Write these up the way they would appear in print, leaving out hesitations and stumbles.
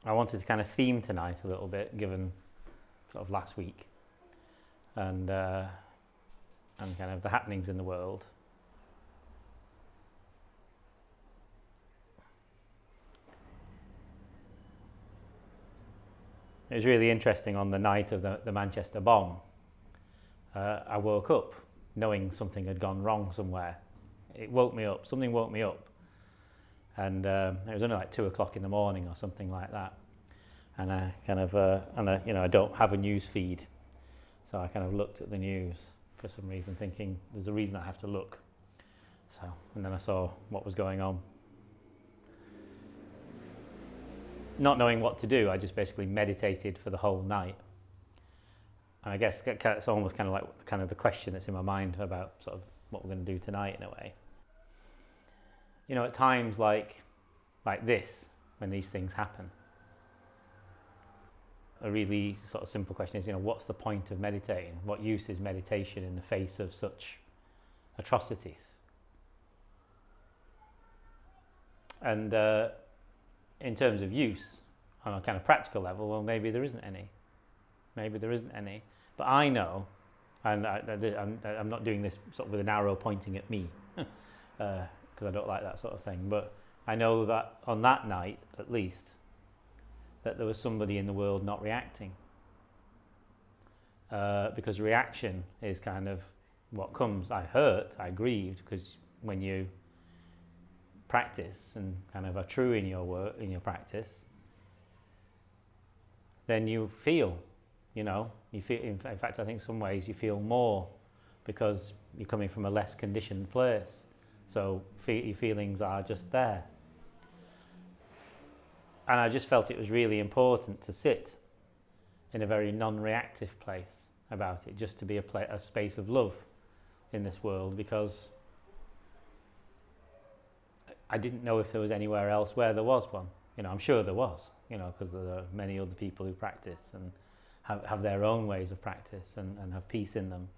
I wanted to kind of theme tonight a little bit, given sort of last week and kind of the happenings in the world. It was really interesting on the night of the Manchester bomb. I woke up knowing something had gone wrong somewhere. It woke me up, something woke me up. And it was only like 2 o'clock in the morning or something like that. And I kind of, I don't have a news feed. So I kind of looked at the news for some reason, thinking there's a reason I have to look. So, and then I saw what was going on. Not knowing what to do, I just basically meditated for the whole night. And I guess it's almost kind of like kind of the question that's in my mind about sort of what we're going to do tonight in a way. You know, at times like this, when these things happen, a really sort of simple question is, what's the point of meditating? What use is meditation in the face of such atrocities? And in terms of use, on a kind of practical level, well, maybe there isn't any. Maybe there isn't any. But I know, and I'm not doing this sort of with an arrow pointing at me, because I don't like that sort of thing, but I know that on that night, at least, that there was somebody in the world not reacting. Because reaction is kind of what comes. I hurt, I grieved, because when you practice and kind of are true in your work, in your practice, then you feel, you feel, in fact, I think some ways you feel more because you're coming from a less conditioned place. So your feelings are just there. And I just felt it was really important to sit in a very non-reactive place about it, just to be a space of love in this world, because I didn't know if there was anywhere else where there was one. I'm sure there was, because there are many other people who practice and have their own ways of practice and have peace in them.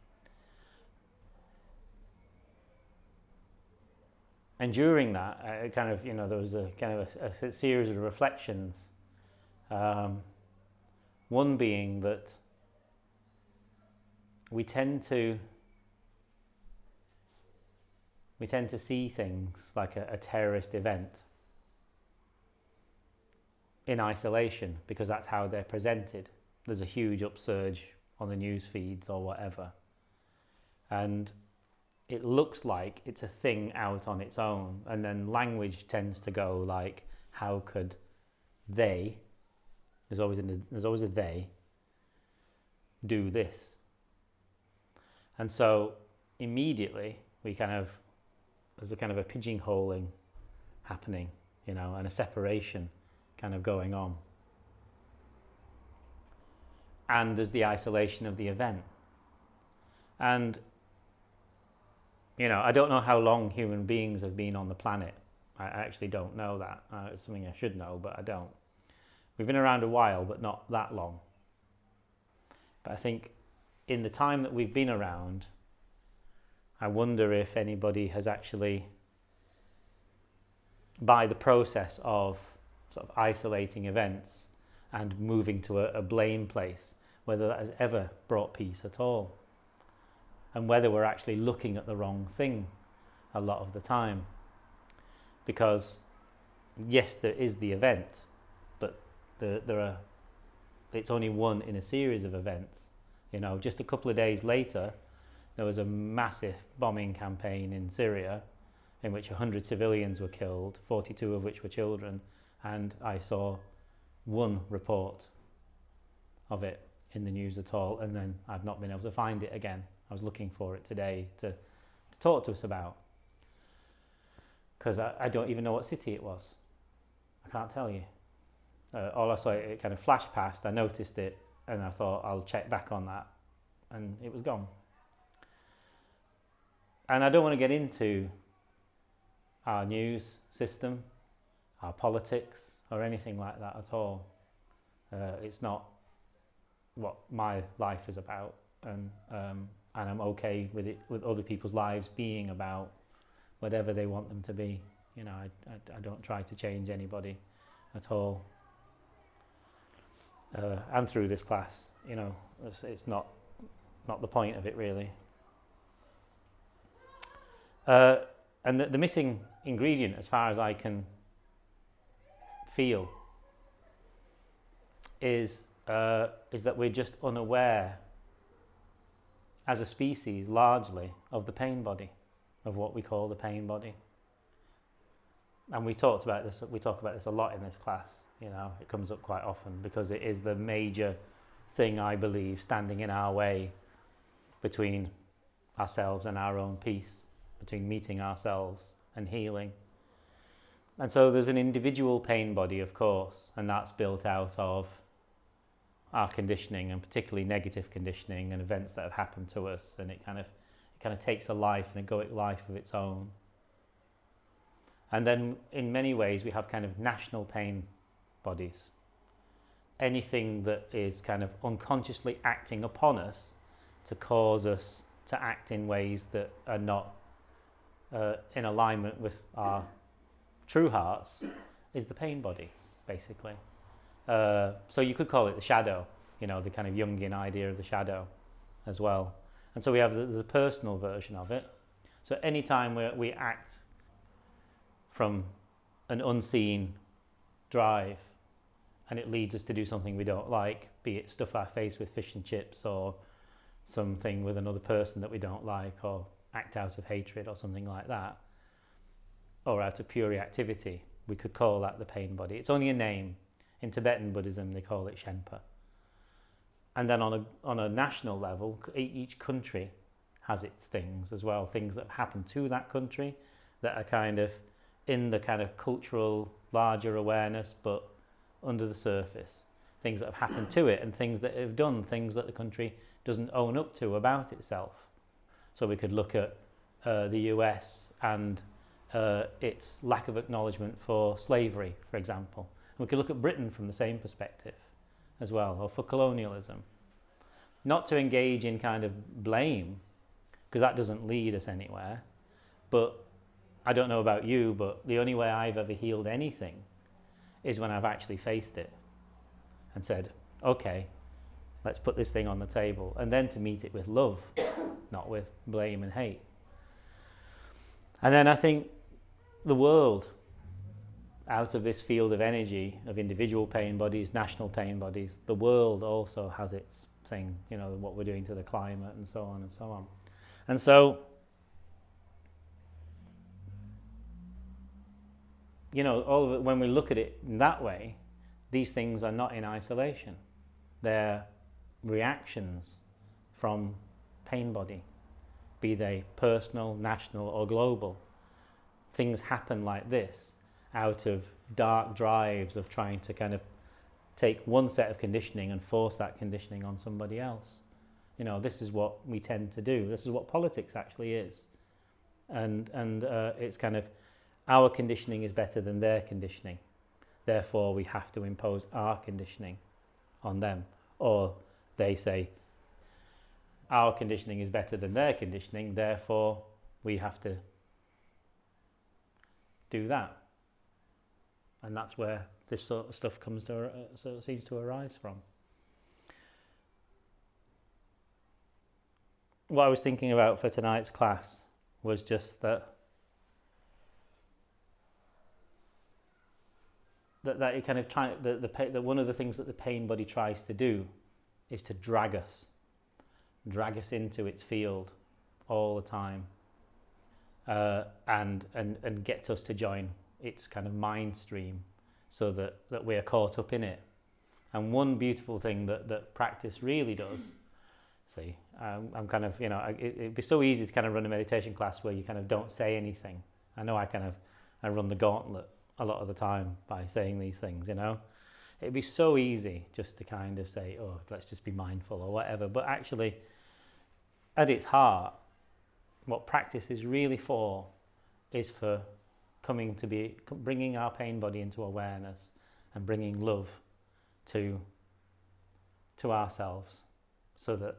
And during that, there was a kind of a series of reflections. One being that we tend to see things like a terrorist event in isolation because that's how they're presented. There's a huge upsurge on the news feeds or whatever. And it looks like it's a thing out on its own, and then language tends to go like, how could they, there's always a they, do this? And so immediately there's a kind of a pigeonholing happening, and a separation kind of going on. And there's the isolation of the event. And I don't know how long human beings have been on the planet. I actually don't know that. It's something I should know, but I don't. We've been around a while, but not that long. But I think in the time that we've been around, I wonder if anybody has actually, by the process of sort of isolating events and moving to a blame place, whether that has ever brought peace at all. And whether we're actually looking at the wrong thing a lot of the time. Because yes, there is the event, but it's only one in a series of events. Just a couple of days later, there was a massive bombing campaign in Syria in which 100 civilians were killed, 42 of which were children, and I saw one report of it in the news at all, and then I've not been able to find it again. I was looking for it today to talk to us about, because I don't even know what city it was. I can't tell you. All I saw, it kind of flashed past, I noticed it, and I thought I'll check back on that, and it was gone. And I don't want to get into our news system, our politics, or anything like that at all. It's not what my life is about, and I'm okay with it, with other people's lives being about whatever they want them to be. I don't try to change anybody at all. and through this class. It's not the point of it really. And the missing ingredient, as far as I can feel, is that we're just unaware, as a species, largely, of the pain body, of what we call the pain body. And we talk about this a lot in this class. It comes up quite often because it is the major thing, I believe, standing in our way between ourselves and our own peace, between meeting ourselves and healing. And so there's an individual pain body, of course, and that's built out of our conditioning, and particularly negative conditioning and events that have happened to us, and it kind of takes a life and egoic life of its own. And then in many ways we have kind of national pain bodies. Anything that is kind of unconsciously acting upon us to cause us to act in ways that are not in alignment with our true hearts is the pain body, basically. So you could call it the shadow, the kind of Jungian idea of the shadow as well. And so we have the personal version of it. So anytime we act from an unseen drive and it leads us to do something we don't like, be it stuff our face with fish and chips, or something with another person that we don't like, or act out of hatred or something like that, or out of pure reactivity, we could call that the pain body. It's only a name. In Tibetan Buddhism they call it Shenpa. And then on a national level, each country has its things as well, things that happen to that country that are kind of in the kind of cultural larger awareness but under the surface, things that have happened to it and things that it have done, things that the country doesn't own up to about itself. So we could look at the US and its lack of acknowledgement for slavery, for example. And we could look at Britain from the same perspective as well, or for colonialism. Not to engage in kind of blame, because that doesn't lead us anywhere. But I don't know about you, but the only way I've ever healed anything is when I've actually faced it and said, okay, let's put this thing on the table, and then to meet it with love, not with blame and hate. And then I think the world, out of this field of energy, of individual pain bodies, national pain bodies, the world also has its thing, what we're doing to the climate and so on and so on. And so, all of it, when we look at it in that way, these things are not in isolation. They're reactions from pain body, be they personal, national or global. Things happen like this out of dark drives of trying to kind of take one set of conditioning and force that conditioning on somebody else. This is what we tend to do. This is what politics actually is. And it's kind of, our conditioning is better than their conditioning. Therefore, we have to impose our conditioning on them. Or they say, our conditioning is better than their conditioning, therefore we have to do that. And that's where this sort of stuff seems to arise from. What I was thinking about for tonight's class was just that it kind of that one of the things that the pain body tries to do is to drag us into its field all the time, and get us to join its kind of mind stream, so that we're caught up in it. And one beautiful thing that practice really does, I'm kind of, it'd be so easy to kind of run a meditation class where you kind of don't say anything. I know I run the gauntlet a lot of the time by saying these things, It'd be so easy just to kind of say, oh, let's just be mindful or whatever. But actually, at its heart, what practice is really for is for bringing our pain body into awareness and bringing love to ourselves, so that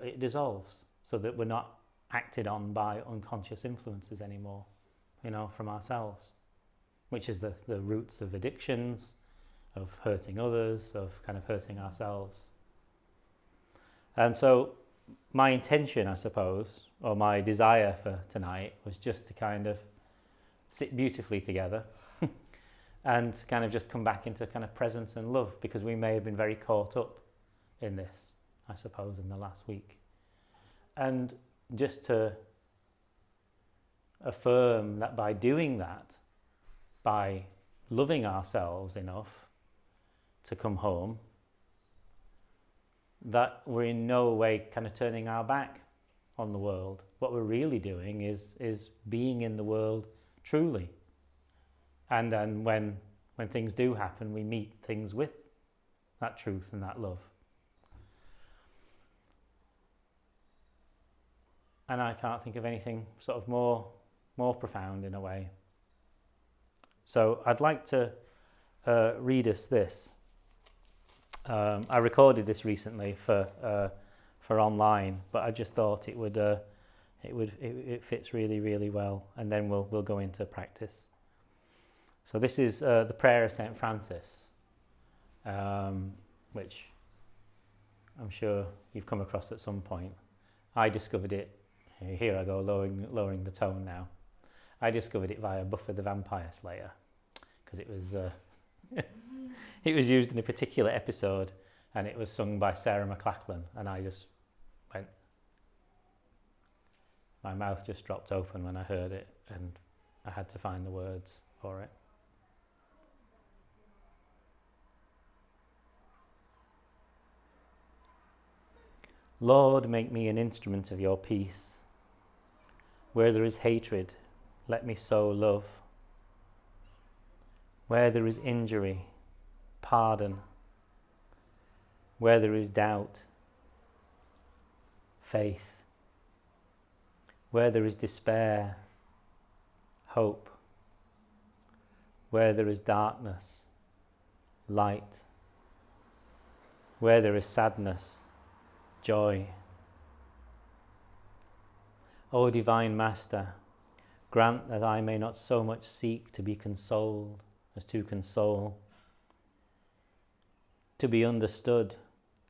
it dissolves, so that we're not acted on by unconscious influences anymore, from ourselves, which is the roots of addictions, of hurting others, of kind of hurting ourselves. And so my intention, I suppose, or my desire for tonight was just to kind of sit beautifully together and kind of just come back into kind of presence and love, because we may have been very caught up in this, I suppose, in the last week. And just to affirm that by doing that, by loving ourselves enough to come home, that we're in no way kind of turning our back on the world. What we're really doing is being in the world truly. And then when things do happen, we meet things with that truth and that love. And I can't think of anything sort of more profound in a way. So I'd like to read us this. I recorded this recently for online, but I just thought it fits really, really well, and then we'll go into practice. So this is the prayer of St. Francis, which I'm sure you've come across at some point. I discovered it. Here I go, lowering the tone now. I discovered it via Buffy the Vampire Slayer, because it was it was used in a particular episode, and it was sung by Sarah McLachlan, and I just went, my mouth just dropped open when I heard it, and I had to find the words for it. Lord, make me an instrument of your peace. Where there is hatred, let me sow love. Where there is injury, pardon. Where there is doubt, faith. Where there is despair, hope. Where there is darkness, light. Where there is sadness, joy. O Divine Master, grant that I may not so much seek to be consoled as to console, to be understood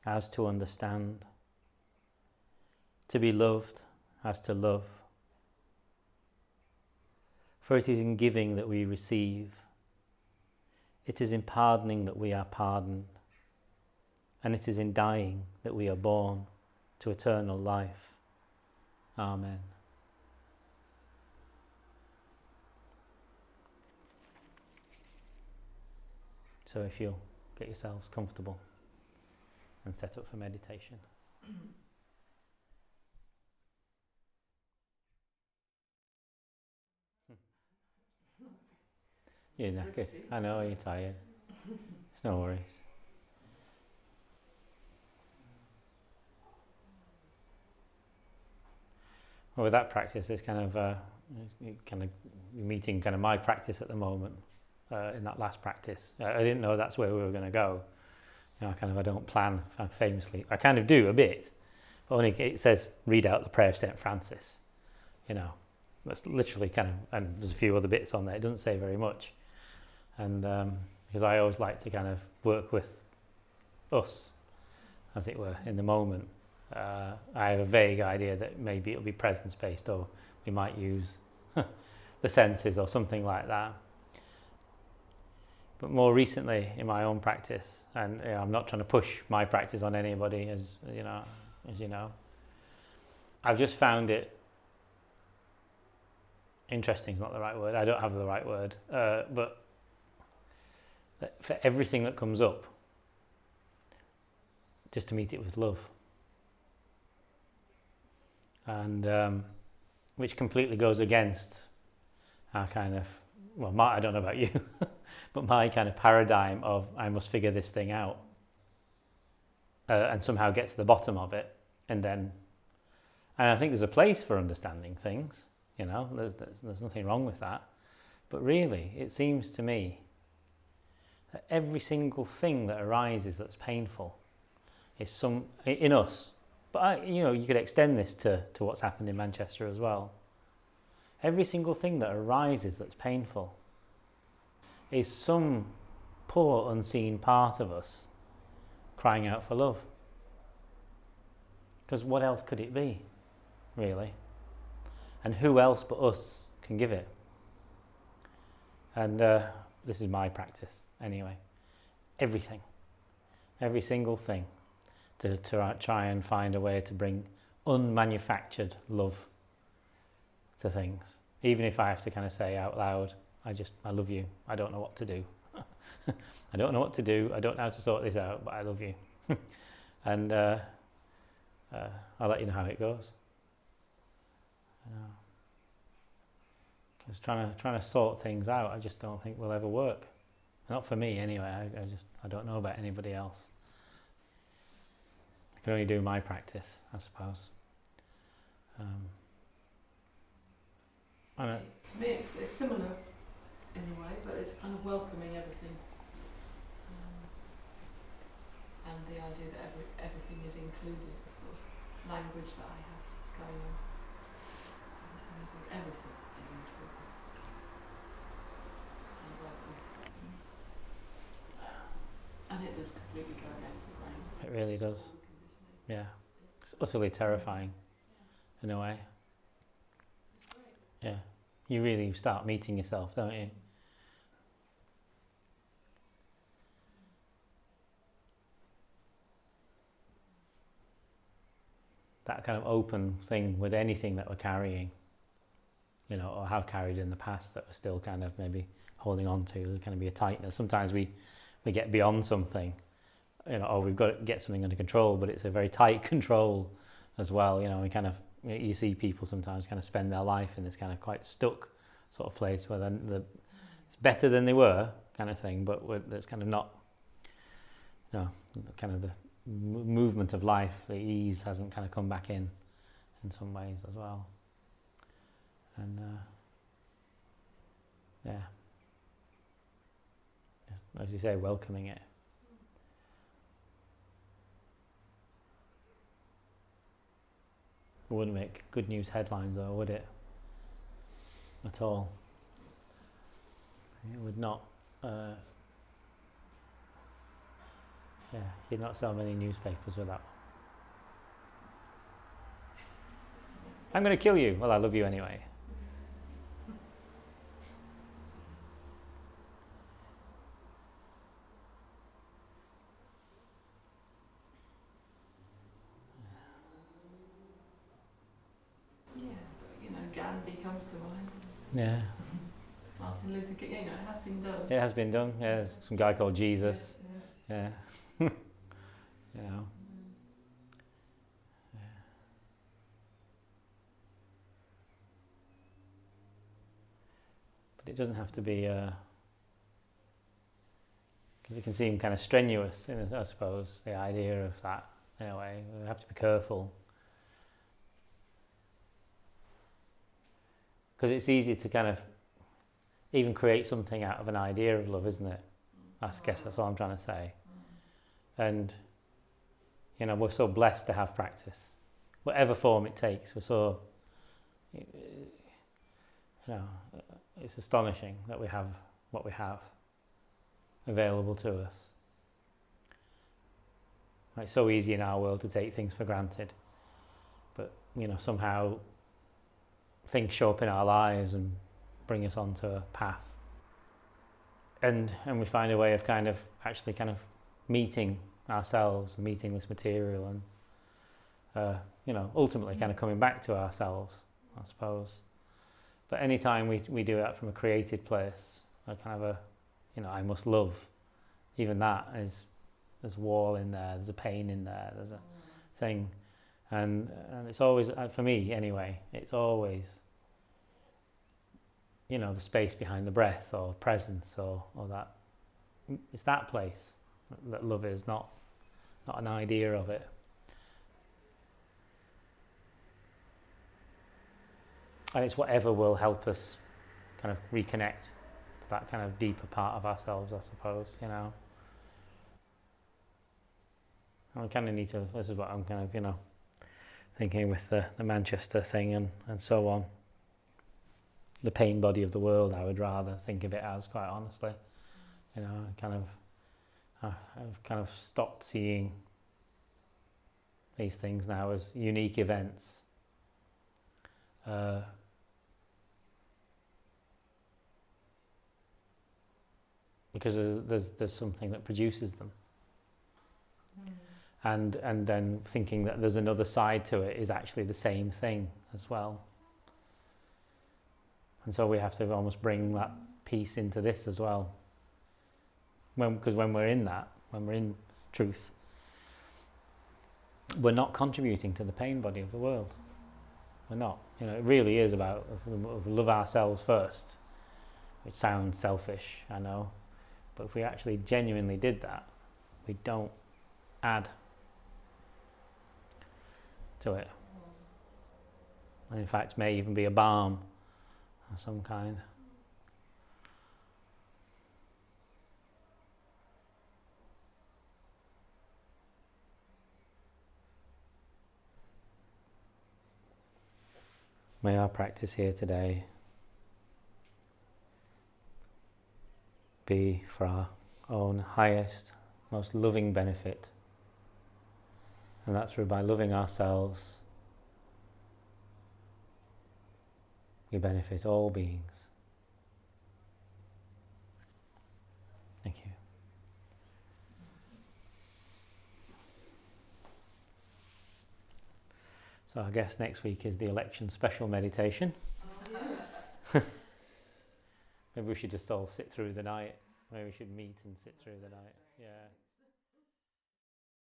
as to understand, to be loved as to love. For it is in giving that we receive, it is in pardoning that we are pardoned, and it is in dying that we are born to eternal life. Amen. So if you'll get yourselves comfortable and set up for meditation. You're knackered. I know you're tired. It's no worries. Well, with that practice, there's kind of meeting kind of my practice at the moment. In that last practice, I didn't know that's where we were going to go. You know, I don't plan famously. I kind of do a bit, but only it says read out the prayer of St. Francis. You know, that's literally kind of, and there's a few other bits on there. It doesn't say very much, and because I always like to kind of work with us, as it were, in the moment. I have a vague idea that maybe it'll be presence-based, or we might use the senses or something like that. But more recently in my own practice, and I'm not trying to push my practice on anybody, as you know, I've just found it interesting. Is not the right word. I don't have the right word, but for everything that comes up, just to meet it with love. And which completely goes against our kind of, well, I don't know about you, but my kind of paradigm of I must figure this thing out and somehow get to the bottom of it, and I think there's a place for understanding things, you know, there's nothing wrong with that, but really it seems to me that every single thing that arises that's painful is in us. But you could extend this to what's happened in Manchester as well. Every single thing that arises that's painful is some poor unseen part of us crying out for love. Because what else could it be, really? And who else but us can give it? And this is my practice anyway. Everything, every single thing, to try and find a way to bring unmanufactured love to things. Even if I have to kind of say out loud, I love you. I don't know what to do. I don't know what to do. I don't know how to sort this out, but I love you. And I'll let you know how it goes. Because trying to sort things out, I just don't think will ever work. Not for me anyway. I don't know about anybody else. I can only do my practice, I suppose. For me, it's similar in a way, but it's kind of welcoming everything, and the idea that everything is included. The sort of language that I have going on. Everything is included and welcome. And it does completely go against the grain. It really does. Yeah, it's utterly terrifying in a way. Yeah, you really start meeting yourself, don't you? That kind of open thing with anything that we're carrying, or have carried in the past that we're still kind of maybe holding on to. There's kind of be a tightness. Sometimes we get beyond something, or we've got to get something under control, but it's a very tight control as well. We kind of, you see people sometimes kind of spend their life in this kind of quite stuck sort of place where it's better than they were kind of thing, but it's kind of not, kind of the movement of life, the ease hasn't kind of come back in some ways as well. And just, as you say, welcoming it. It wouldn't make good news headlines though, would it? At all. It would not. You'd not sell many newspapers with that. I'm going to kill you. Well, I love you anyway. Gandhi comes to mind. Yeah. Martin Luther King, it has been done. It has been done. Yeah, there's some guy called Jesus. Yeah. Yeah. But it doesn't have to be, because it can seem kind of strenuous, I suppose, the idea of that, in a way. We have to be careful. Because it's easy to kind of even create something out of an idea of love, isn't it? I guess that's all I'm trying to say. And, we're so blessed to have practice. Whatever form it takes, we're so, it's astonishing that we have what we have available to us. It's so easy in our world to take things for granted. But, somehow things show up in our lives and bring us onto a path. And we find a way of actually meeting ourselves, meeting this material, and ultimately kind of coming back to ourselves, I suppose. But anytime we do that from a created place, a kind of I must love, even that there's wall in there, there's a pain in there, there's a thing. And it's always, for me anyway, it's always, the space behind the breath or presence or that. It's that place that love is, not an idea of it. And it's whatever will help us kind of reconnect to that kind of deeper part of ourselves, I suppose, And we kind of need to, this is what I'm kind of, thinking with the Manchester thing and so on. The pain body of the world, I would rather think of it as, quite honestly. You know, I've kind of stopped seeing these things now as unique events. Because there's something that produces them. And then thinking that there's another side to it is actually the same thing as well. And so we have to almost bring that piece into this as well. Because when we're in that, when we're in truth, we're not contributing to the pain body of the world. We're not. You know, it really is about if we love ourselves first, which sounds selfish, I know. But if we actually genuinely did that, we don't add to it. And in fact, may even be a balm of some kind. May our practice here today be for our own highest, most loving benefit. And that's through by loving ourselves, we benefit all beings. Thank you. So I guess next week is the election special meditation. Maybe we should just all sit through the night. Maybe we should meet and sit through the night. Yeah.